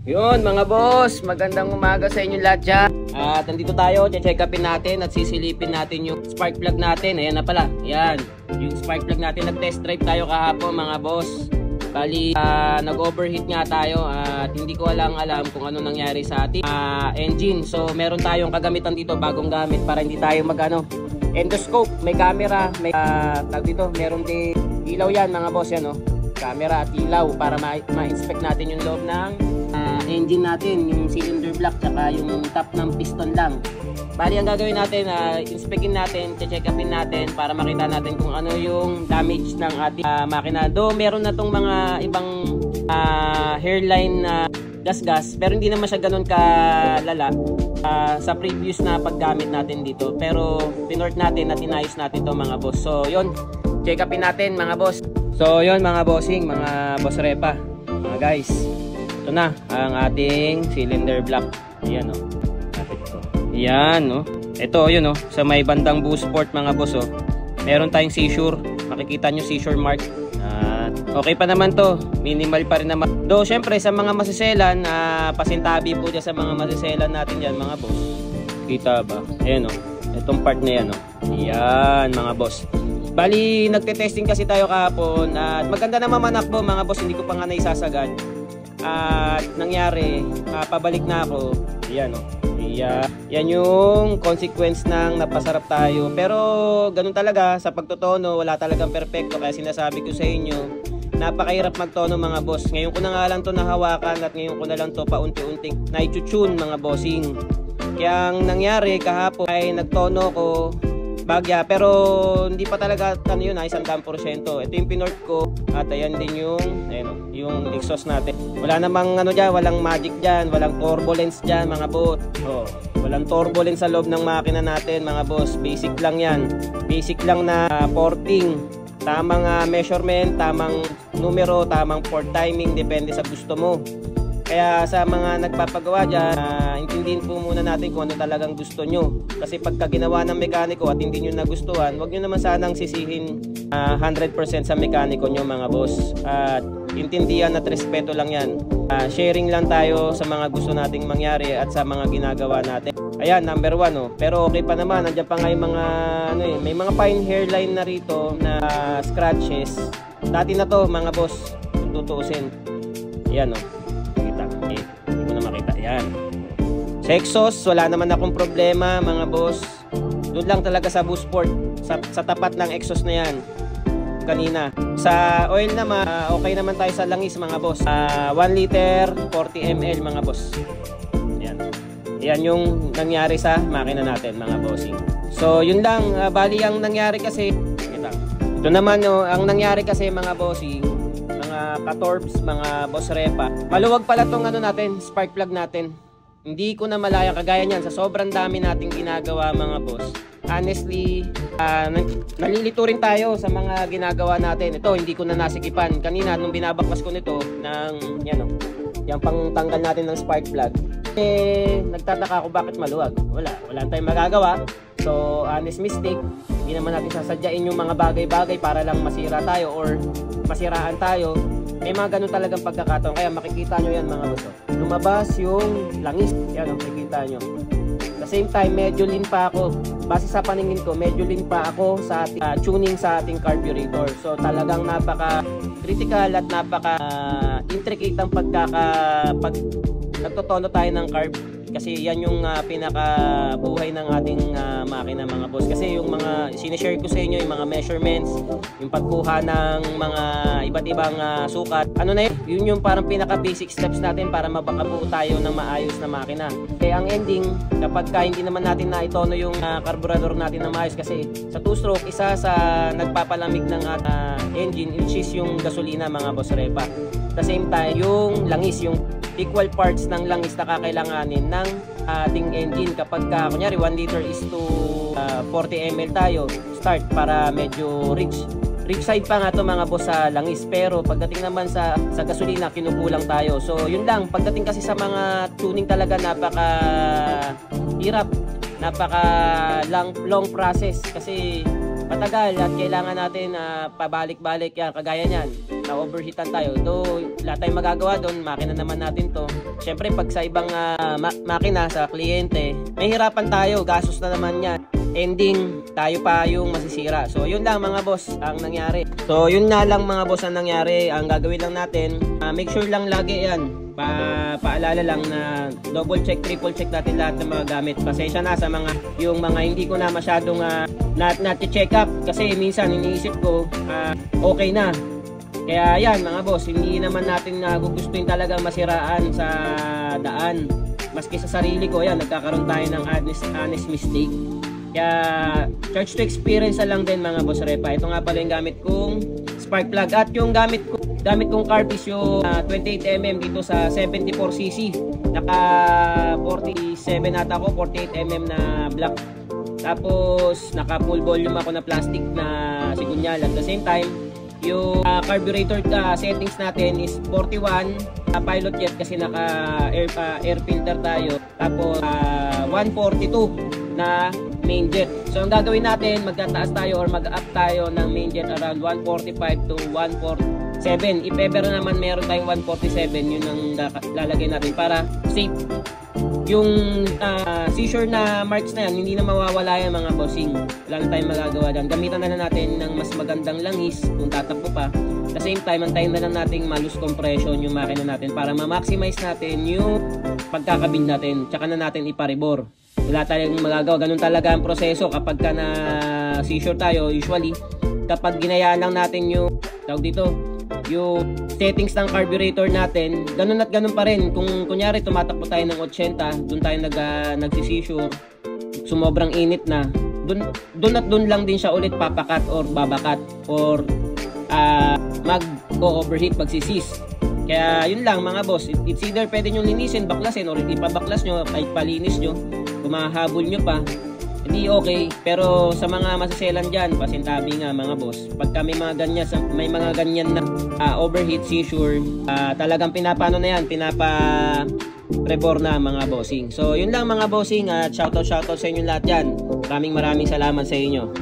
Yun mga boss, magandang umaga sa inyo lahat dyan. At nandito tayo, check upin natin at sisilipin natin yung spark plug natin. Ayan na pala, ayan. Yung spark plug natin, nag-test drive tayo kahapon mga boss. Bali, nag-overheat nga tayo at hindi ko alam kung ano nangyari sa ating engine. So meron tayong kagamitan dito, bagong gamit para hindi tayo endoscope. May camera, may tag dito, meron din ilaw yan mga boss yan, no? Camera at ilaw para ma-inspect natin yung loob ng engine natin, yung cylinder block tsaka yung top ng piston lang. Bali ang gagawin natin, inspectin natin, check upin natin para makita natin kung ano yung damage ng ating makina. Do meron na tong mga ibang hairline na gas-gas, pero hindi naman siya ganun kalala sa previous na paggamit natin dito. Pero pinort natin at inayos natin to mga boss. So yun, check upin natin mga boss. So yun mga bossing, mga boss repa, mga guys, ito na ang ating cylinder block. Ayan o, ayan o, ito yun o, sa may bandang boost port mga boss o, meron tayong seizure, makikita nyo seizure mark. Okay pa naman to, minimal pa rin naman. Do syempre sa mga masiselan, pasintabi po dyan sa mga masiselan natin dyan mga boss. Kita ba? Ayan o, itong part na yan o, ayan mga boss. Bali, nagte-testing kasi tayo kahapon at maganda naman manakbo mga boss, hindi ko pa nga naisasagad. At nangyari, pabalik na ako. Ayan o. Yan yung consequence ng napasarap tayo. Pero ganun talaga, sa pagtotono, wala talagang perfecto. Kaya sinasabi ko sa inyo, napakahirap magtono mga boss. Ngayon ko na nga lang to nahawakan at ngayon ko na lang to paunti-unting na-tune mga bossing. Kaya ang nangyari kahapon ay nagtono ko bagya, pero hindi pa talaga ano yun, 100%. Ito yung pinort ko at ayan din yung exhaust natin. Wala namang ano dyan, walang magic dyan, walang turbulence dyan mga boss. Walang turbulence sa loob ng makina natin mga boss. Basic lang yan, basic lang na porting, tamang measurement, tamang numero, tamang port timing, depende sa gusto mo. Kaya sa mga nagpapagawa dyan, intindihin po muna natin kung ano talagang gusto nyo. Kasi pagka ginawa ng mekaniko at hindi nyo nagustuhan, huwag nyo naman sanang sisihin 100% sa mekaniko nyo mga boss. At intindihan at respeto lang yan. Sharing lang tayo sa mga gusto nating mangyari at sa mga ginagawa natin. Ayan, number 1 oh. Pero okay pa naman, nandiyan pa nga yung mga may mga fine hairline na rito na scratches. Dati na to mga boss, kung tutuusin. Ayan oh. Hindi ko na makita. Yan. Sa exhaust, wala naman akong problema mga boss. Doon lang talaga sa boost port, sa tapat ng exhaust na yan kanina. Sa oil naman, okay naman tayo sa langis mga boss. 1 liter 40 ml mga boss. Yan. Yan yung nangyari sa makina natin mga bossing. So yun lang, bali ang nangyari kasi ito naman ang nangyari kasi mga bossing, mga katorbs, mga boss repa. Maluwag pala tong natin, spark plug natin. Hindi ko na malaya kagaya niyan sa sobrang dami nating ginagawa mga boss. Honestly, nalilito rin tayo sa mga ginagawa natin. Ito, hindi ko na nasikipan. Kanina nung binabaklas ko nito ng yung pang tanggal natin ng spark plug. Nagtataka ako bakit maluwag. Wala tayong magagawa. So, honest mistake. Hindi naman natin sasadyain yung mga bagay-bagay para lang masira tayo or masiraan tayo. May mga ganun talagang pagkakataon. Kaya makikita nyo yan mga boss. Lumabas yung langis. Yan o, makikita nyo. At the same time, medyo lean pa ako. Base sa paningin ko, medyo lean pa ako sa tuning sa ating carburetor. So talagang napaka-critical at napaka-intricate ang pag nagtotono tayo ng carb. Kasi yan yung pinakabuhay ng ating makina mga boss. Kasi yung mga sinishare ko sa inyo, yung mga measurements, yung pagkuha ng mga iba't ibang sukat. Ano na yun? Yun yung parang pinaka basic steps natin para mabakabuo tayo ng maayos na makina. Kaya ang ending, kapag hindi naman natin naitono yung carburetor natin na maayos, kasi sa 2-stroke, isa sa nagpapalamig ng engine, which is yung gasolina mga boss repa. At the same time, yung langis, yung equal parts ng langis na kakailanganin ng ating engine. Kapag kunyari 1 liter is to 40 ml tayo, start para medyo rich side pa nga to mga boss sa langis. Pero pagdating naman sa gasolina, kinukulang tayo. So yun lang, pagdating kasi sa mga tuning talaga napaka hirap, napaka long process kasi matagal at kailangan natin pabalik-balik yan, kagaya niyan na overheatan tayo. Though wala tayong magagawa doon, makina naman natin to. syempre pag sa ibang makina, sa kliyente, may hirapan tayo, gastos na naman yan. Ending, tayo pa yung masisira. So yun lang mga boss ang nangyari. So yun na lang mga boss ang nangyari. Ang gagawin lang natin, make sure lang lagi yan, paalala lang na double check, triple check natin lahat ng mga gamit. Pasensya na sa mga yung mga hindi ko na masyadong check up, kasi minsan iniisip ko okay na. Kaya yan mga boss, hindi naman natin gugustuhin talagang masiraan sa daan. Maski sa sarili ko, yan, nagkakaroon tayo ng honest mistake. Kaya charge to experience na lang din mga boss Repa. Ito nga pala yung gamit kong spark plug. At yung gamit kong carb is yung 28mm dito sa 74cc. Naka 47 ata ako, 48mm na black. Tapos naka full volume ako na plastic na sigunyal. At the same time, yung carburetor settings natin is 41 pilot jet kasi naka air filter tayo. Tapos 142 na main jet. So ang gagawin natin, magtataas tayo or mag-up tayo ng main jet around 145 to 147. If ever naman meron tayong 147, yun ang lalagay natin para safe. Yung seizure na marks na yan, hindi na mawawala yan mga bossing. Wala na tayong magagawa dyan. Gamitan na lang natin ng mas magandang langis kung tatakbo pa. At the same time, antayin na lang natin ma-lose compression yung makina natin para ma-maximize natin yung pagkakabin natin. Tsaka na natin iparibor. Wala tayong magagawa. Ganun talaga ang proseso kapag ka na seizure tayo. Usually, kapag ginayaan lang natin yung yung settings ng carburetor natin, ganun at ganun pa rin. Kung kunyari tumatakbo tayo ng 80, doon tayo nagsi-seizure, sumobrang init na, doon at doon lang din siya ulit papakat or babakat or mag-overheat pagsisis. Kaya yun lang mga boss, it's either pwede nyo linisin, baklasin, or ipabaklas nyo, kahit palinis nyo, kumahabol nyo pa, hindi okay. Pero sa mga masiselan dyan, pasintabi nga mga boss, pagka may mga ganyan na overheat seizure, talagang pinapano na yan, pinapa-rebor na mga bossing. So yun lang mga bossing, at shoutout sa inyo lahat dyan. Maraming salamat sa inyo.